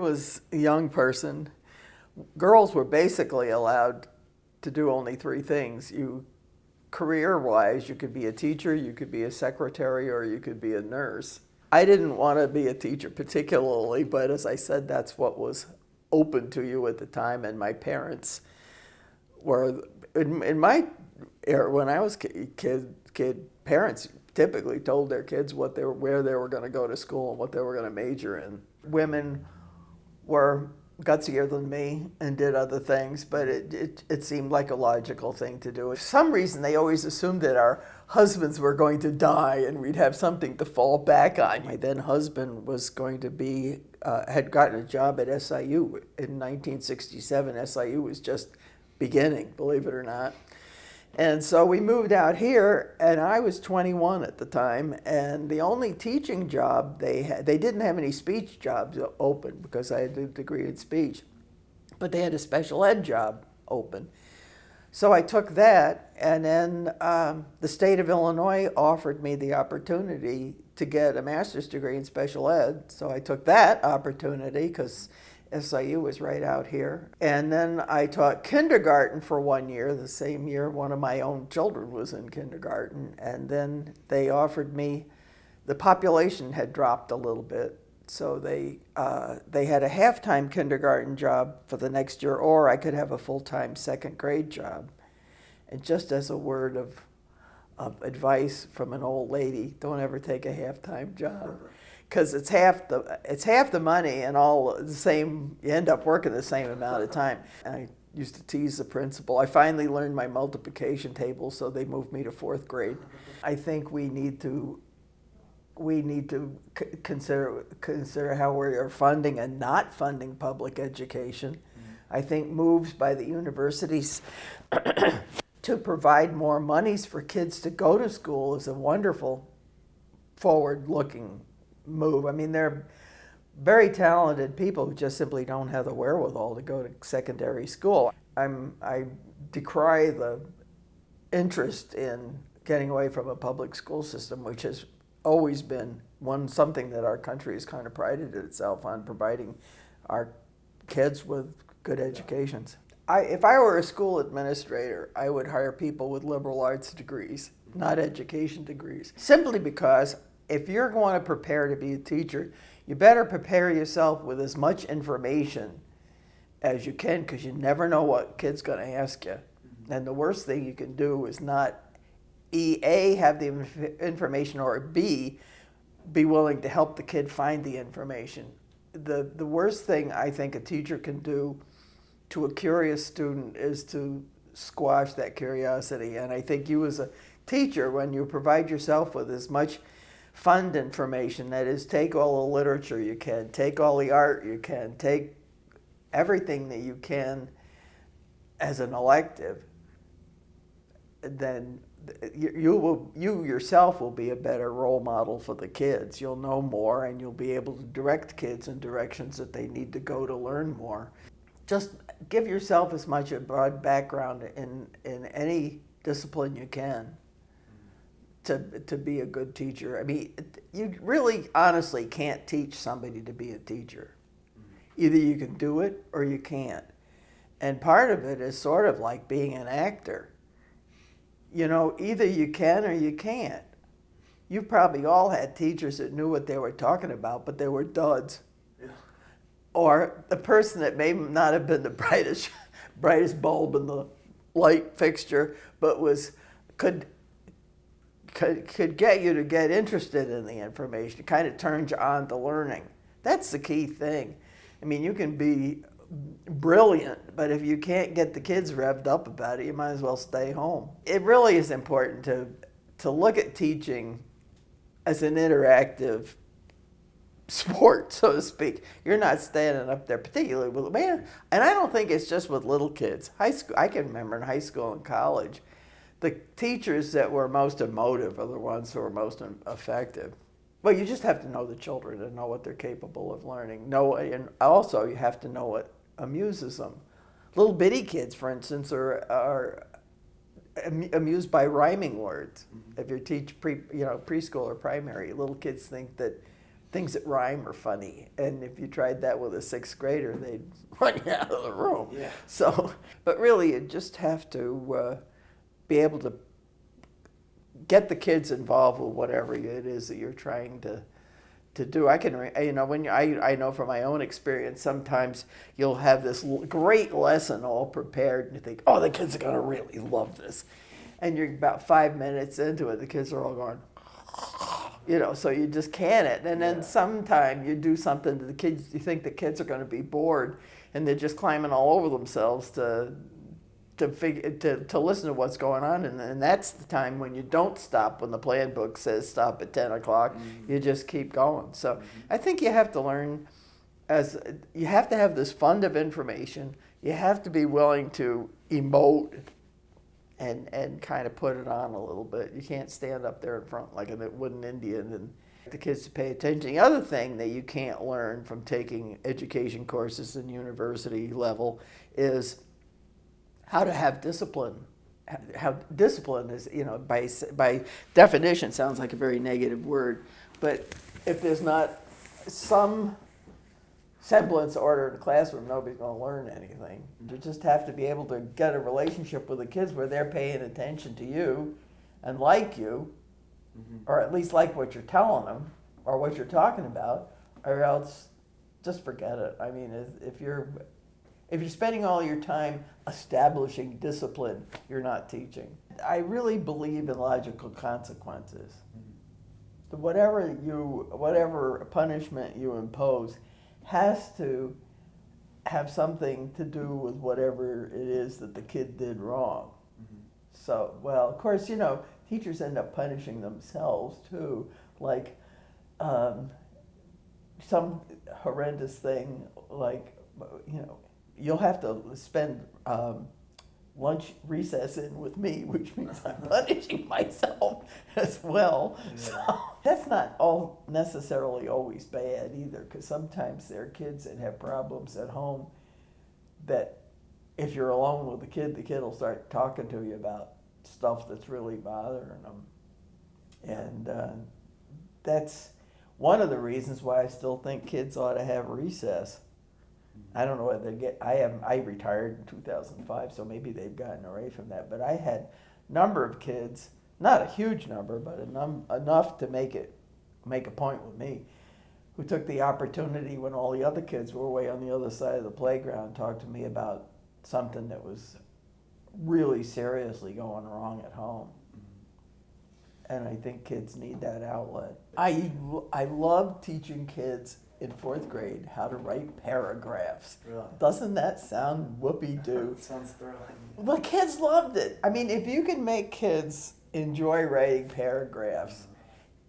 was a young person, girls were basically allowed to do only three things. Career-wise, you could be a teacher, you could be a secretary, or you could be a nurse. I didn't want to be a teacher particularly, but as I said, that's what was open to you at the time, and my parents were, in my era, when I was kid, parents typically told their kids where they were going to go to school and what they were going to major in. Women were gutsier than me and did other things, but it seemed like a logical thing to do. For some reason, they always assumed that our husbands were going to die and we'd have something to fall back on. My then husband was going to be, had gotten a job at SIU in 1967. SIU was just beginning, believe it or not. And so we moved out here, and I was 21 at the time, and the only teaching job they had, they didn't have any speech jobs open because I had a degree in speech, but they had a special ed job open. So I took that, and then the state of Illinois offered me the opportunity to get a master's degree in special ed, so I took that opportunity because SIU was right out here. And then I taught kindergarten for 1 year. The same year one of my own children was in kindergarten. And then they offered me, the population had dropped a little bit, so they had a half-time kindergarten job for the next year, or I could have a full-time second grade job. And just as a word of advice from an old lady, don't ever take a half-time job, because it's half the money and all the same. You end up working the same amount of time. And I used to tease the principal. I finally learned my multiplication table, so they moved me to fourth grade. I think we need to consider how we are funding and not funding public education. I think moves by the universities to provide more monies for kids to go to school is a wonderful forward-looking move. I mean, they're very talented people who just simply don't have the wherewithal to go to secondary school. I decry the interest in getting away from a public school system, which has always been something that our country has kind of prided itself on, providing our kids with good educations. If I were a school administrator, I would hire people with liberal arts degrees, not education degrees, simply because if you're going to prepare to be a teacher, you better prepare yourself with as much information as you can, because you never know what kid's going to ask you. And the worst thing you can do is not A, have the information, or B, be willing to help the kid find the information. The worst thing I think a teacher can do to a curious student is to squash that curiosity. And I think you as a teacher, when you provide yourself with as much fund information, that is, take all the literature you can, take all the art you can, take everything that you can as an elective, then you yourself will be a better role model for the kids. You'll know more, and you'll be able to direct kids in directions that they need to go to learn more. Just give yourself as much a broad background in any discipline you can to be a good teacher. I mean, you really honestly can't teach somebody to be a teacher. Either you can do it or you can't. And part of it is sort of like being an actor. You know, either you can or you can't. You probably all had teachers that knew what they were talking about, but they were duds. Yeah. Or the person that may not have been the brightest bulb in the light fixture, but could get you to get interested in the information. It kind of turns you on to learning. That's the key thing. I mean, you can be brilliant, but if you can't get the kids revved up about it, you might as well stay home. It really is important to look at teaching as an interactive sport, so to speak. You're not standing up there, particularly with and I don't think it's just with little kids. High school, I can remember in high school and college, the teachers that were most emotive are the ones who are most effective. Well, you just have to know the children and know what they're capable of learning. And also you have to know what amuses them. Little bitty kids, for instance, are amused by rhyming words. Mm-hmm. If you teach preschool or primary, little kids think that things that rhyme are funny. And if you tried that with a sixth grader, they'd run you out of the room. Yeah. So, but really, you just have to be able to get the kids involved with whatever it is that you're trying to do. I know from my own experience, sometimes you'll have this great lesson all prepared and you think, oh, the kids are going to really love this. And you're about 5 minutes into it, the kids are all going, so you just can it. And then sometime you do something to the kids, you think the kids are going to be bored, and they're just climbing all over themselves to listen to what's going on, and that's the time when you don't stop when the plan book says stop at 10 o'clock. Mm-hmm. You just keep going. So I think you have to learn, you have to have this fund of information. You have to be willing to emote and kind of put it on a little bit. You can't stand up there in front like a wooden Indian and the kids to pay attention. The other thing that you can't learn from taking education courses in university level is how to have discipline. How discipline is, by definition, sounds like a very negative word, but if there's not some semblance of order in the classroom, nobody's going to learn anything. You just have to be able to get a relationship with the kids where they're paying attention to you and like you, or at least like what you're telling them or what you're talking about, or else just forget it. I mean, if you're spending all your time establishing discipline, you're not teaching. I really believe in logical consequences. Whatever punishment you impose has to have something to do with whatever it is that the kid did wrong. Mm-hmm. So, well, of course, teachers end up punishing themselves too, like some horrendous thing, like, you'll have to spend lunch recess in with me, which means I'm punishing myself as well. Yeah. So that's not all necessarily always bad either, because sometimes there are kids that have problems at home that if you're alone with the kid will start talking to you about stuff that's really bothering them. And that's one of the reasons why I still think kids ought to have recess. I don't know whether they get. I retired in 2005, so maybe they've gotten away from that. But I had a number of kids, not a huge number, but enough to make a point with me, who took the opportunity when all the other kids were away on the other side of the playground, talked to me about something that was really seriously going wrong at home. And I think kids need that outlet. I love teaching kids in 4th grade how to write paragraphs. Really? Doesn't that sound whoopee-doo? It sounds thrilling. Well, kids loved it. I mean, if you can make kids enjoy writing paragraphs,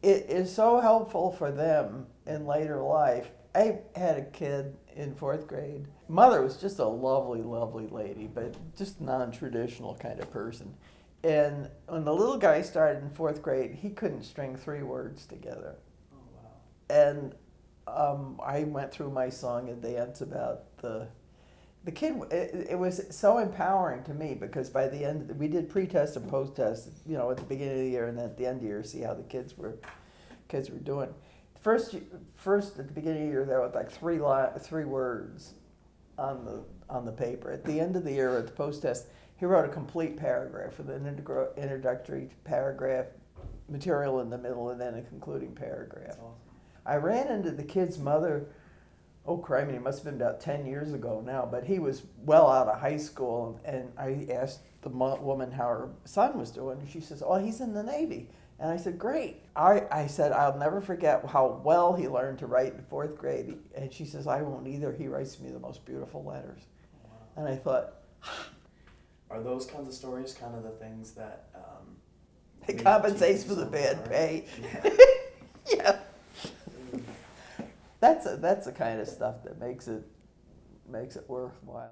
it is so helpful for them in later life. I had a kid in 4th grade. Mother was just a lovely, lovely lady, but just non-traditional kind of person. And when the little guy started in 4th grade, he couldn't string 3 words together. Oh, wow. And I went through my song and dance about the kid. It was so empowering to me, because by the end, we did pre-test and post-test, at the beginning of the year, and then at the end of the year, see how the kids were doing. First at the beginning of the year, there was like 3 words on the paper. At the end of the year, at the post-test, he wrote a complete paragraph with an introductory paragraph, material in the middle, and then a concluding paragraph. That's awesome. I ran into the kid's mother, he must have been about 10 years ago now, but he was well out of high school, and I asked the woman how her son was doing, and she says, oh, he's in the Navy. And I said, great. I said, I'll never forget how well he learned to write in 4th grade. And she says, I won't either. He writes me the most beautiful letters. Wow. And I thought, are those kinds of stories kind of the things that it compensates for the bad pay? Yeah. Yeah. That's the kind of stuff that makes it worthwhile.